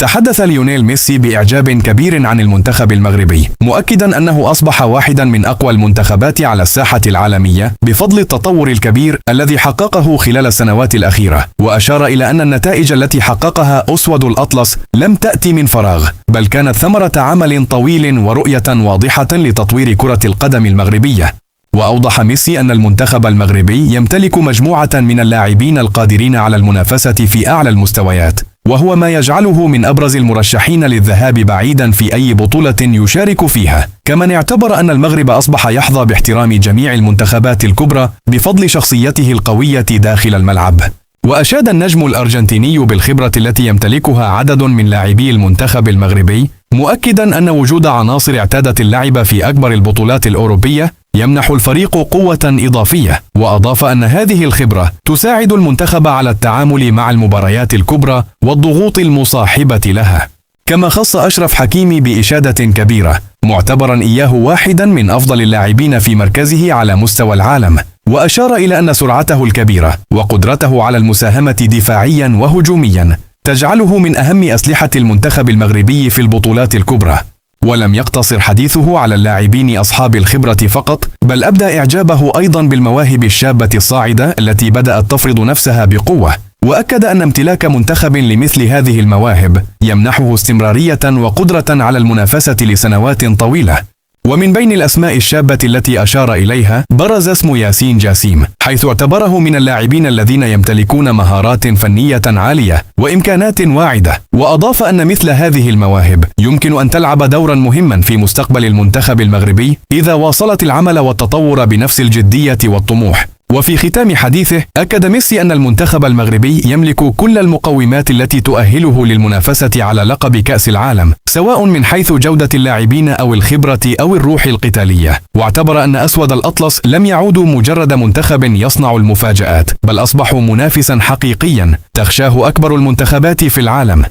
تحدث ليونيل ميسي بإعجاب كبير عن المنتخب المغربي، مؤكدا أنه أصبح واحدا من أقوى المنتخبات على الساحة العالمية بفضل التطور الكبير الذي حققه خلال السنوات الأخيرة. وأشار إلى أن النتائج التي حققها أسود الأطلس لم تأتي من فراغ، بل كانت ثمرة عمل طويل ورؤية واضحة لتطوير كرة القدم المغربية. وأوضح ميسي أن المنتخب المغربي يمتلك مجموعة من اللاعبين القادرين على المنافسة في أعلى المستويات، وهو ما يجعله من أبرز المرشحين للذهاب بعيدا في أي بطولة يشارك فيها. كما اعتبر أن المغرب أصبح يحظى باحترام جميع المنتخبات الكبرى بفضل شخصيته القوية داخل الملعب. وأشاد النجم الأرجنتيني بالخبرة التي يمتلكها عدد من لاعبي المنتخب المغربي، مؤكدا أن وجود عناصر اعتادت اللعب في أكبر البطولات الأوروبية يمنح الفريق قوة إضافية. وأضاف أن هذه الخبرة تساعد المنتخب على التعامل مع المباريات الكبرى والضغوط المصاحبة لها. كما خص أشرف حكيمي بإشادة كبيرة، معتبرا إياه واحدا من أفضل اللاعبين في مركزه على مستوى العالم. وأشار إلى أن سرعته الكبيرة وقدرته على المساهمة دفاعيا وهجوميا تجعله من أهم أسلحة المنتخب المغربي في البطولات الكبرى. ولم يقتصر حديثه على اللاعبين أصحاب الخبرة فقط، بل أبدى إعجابه أيضا بالمواهب الشابة الصاعدة التي بدأت تفرض نفسها بقوة. وأكد أن امتلاك منتخب لمثل هذه المواهب يمنحه استمرارية وقدرة على المنافسة لسنوات طويلة. ومن بين الأسماء الشابة التي أشار إليها برز اسم ياسين جاسيم، حيث اعتبره من اللاعبين الذين يمتلكون مهارات فنية عالية وإمكانات واعدة. وأضاف أن مثل هذه المواهب يمكن أن تلعب دورا مهما في مستقبل المنتخب المغربي إذا واصلت العمل والتطور بنفس الجدية والطموح. وفي ختام حديثه أكد ميسي أن المنتخب المغربي يملك كل المقومات التي تؤهله للمنافسة على لقب كأس العالم، سواء من حيث جودة اللاعبين أو الخبرة أو الروح القتالية. واعتبر أن أسود الأطلس لم يعودوا مجرد منتخب يصنع المفاجآت، بل أصبحوا منافسا حقيقيا تخشاه أكبر المنتخبات في العالم.